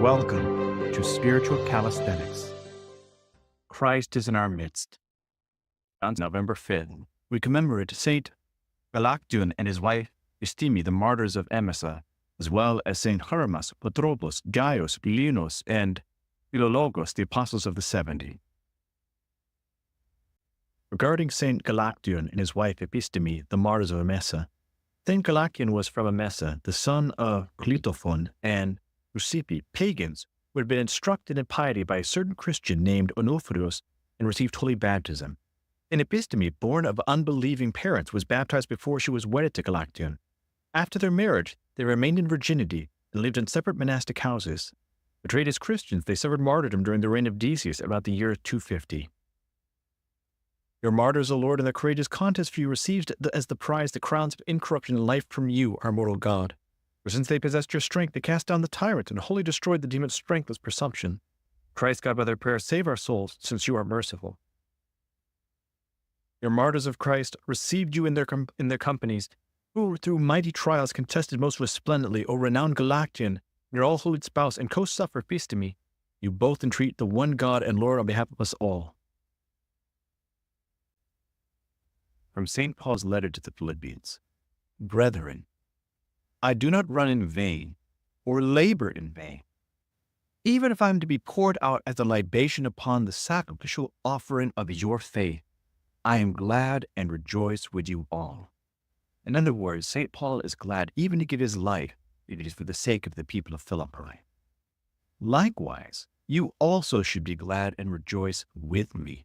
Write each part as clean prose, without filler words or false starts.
Welcome to Spiritual Calisthenics. Christ is in our midst. On November 5th, we commemorate Saint Galaktion and his wife Episteme, the Martyrs of Emesa, as well as Saint Hermas, Patrobos, Gaios, Linos, and Philologos, the Apostles of the 70. Regarding Saint Galaktion and his wife Episteme, the Martyrs of Emesa, Saint Galaktion was from Emesa, the son of Cleitophon and Eusebi, pagans who had been instructed in piety by a certain Christian named Onofrios and received holy baptism. And Episteme, born of unbelieving parents, was baptized before she was wedded to Galaktion. After their marriage, they remained in virginity and lived in separate monastic houses. Portrayed as Christians, they suffered martyrdom during the reign of Decius about the year 250. Your martyrs, O Lord, in the courageous contest for you received as the prize the crowns of incorruption and life from you, our mortal God. For since they possessed your strength, they cast down the tyrant and wholly destroyed the demon's strengthless presumption. Christ God, by their prayers, save our souls, since you are merciful. Your martyrs of Christ received you in their companies, who through mighty trials contested most resplendently, O renowned Galaktion, your all-holy spouse and co-sufferer Episteme. You both entreat the one God and Lord on behalf of us all. From St. Paul's letter to the Philippians. Brethren, I do not run in vain or labor in vain. Even if I am to be poured out as a libation upon the sacrificial offering of your faith, I am glad and rejoice with you all. In other words, St. Paul is glad even to give his life. It is for the sake of the people of Philippi. Likewise, you also should be glad and rejoice with me.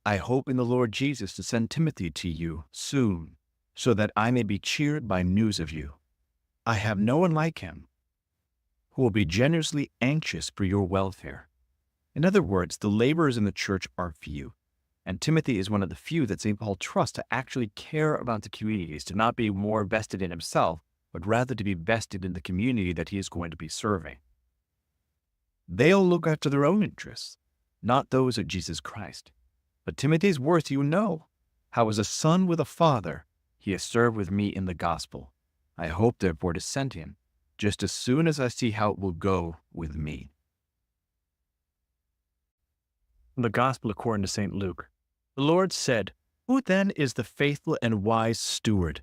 I hope in the Lord Jesus to send Timothy to you soon, so that I may be cheered by news of you. I have no one like him who will be generously anxious for your welfare. In other words, the laborers in the church are few, and Timothy is one of the few that St. Paul trusts to actually care about the communities, to not be more vested in himself, but rather to be vested in the community that he is going to be serving. They'll look after their own interests, not those of Jesus Christ. But Timothy's worth you know, how as a son with a father, he has served with me in the gospel. I hope therefore to send him, just as soon as I see how it will go with me. The Gospel according to St. Luke. The Lord said, Who then is the faithful and wise steward,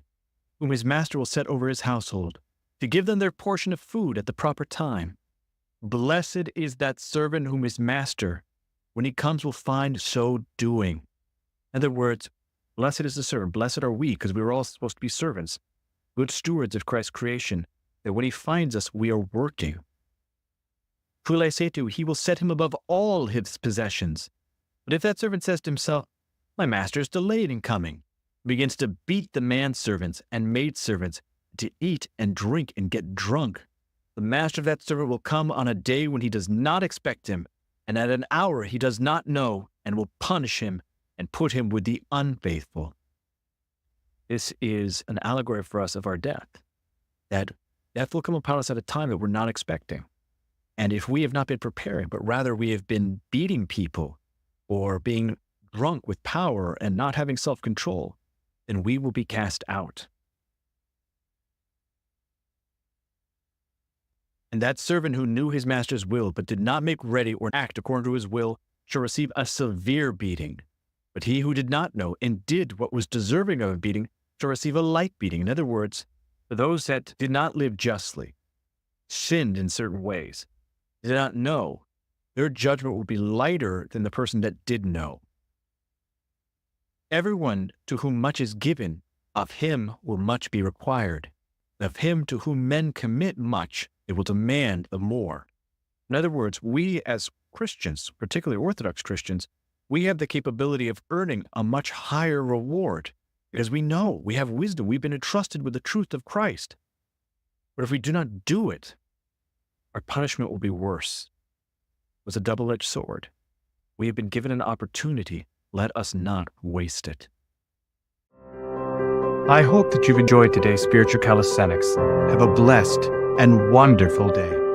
whom his master will set over his household, to give them their portion of food at the proper time? Blessed is that servant whom his master, when he comes, will find so doing. In other words, blessed is the servant. Blessed are we, because we were all supposed to be servants, good stewards of Christ's creation, that when he finds us, we are working. Truly I say to you, he will set him above all his possessions. But if that servant says to himself, My master is delayed in coming, begins to beat the manservants and maidservants, to eat and drink and get drunk, the master of that servant will come on a day when he does not expect him, and at an hour he does not know, and will punish him and put him with the unfaithful. This is an allegory for us of our death, that death will come upon us at a time that we're not expecting. And if we have not been preparing, but rather we have been beating people or being drunk with power and not having self-control, then we will be cast out. And that servant who knew his master's will, but did not make ready or act according to his will, shall receive a severe beating. But he who did not know and did what was deserving of a beating shall receive a light beating. In other words, for those that did not live justly, sinned in certain ways, did not know, their judgment will be lighter than the person that did know. Everyone to whom much is given, of him will much be required. Of him to whom men commit much, they will demand the more. In other words, we as Christians, particularly Orthodox Christians, we have the capability of earning a much higher reward because we know, we have wisdom, we've been entrusted with the truth of Christ. But if we do not do it, our punishment will be worse. It was a double-edged sword. We have been given an opportunity. Let us not waste it. I hope that you've enjoyed today's Spiritual Calisthenics. Have a blessed and wonderful day.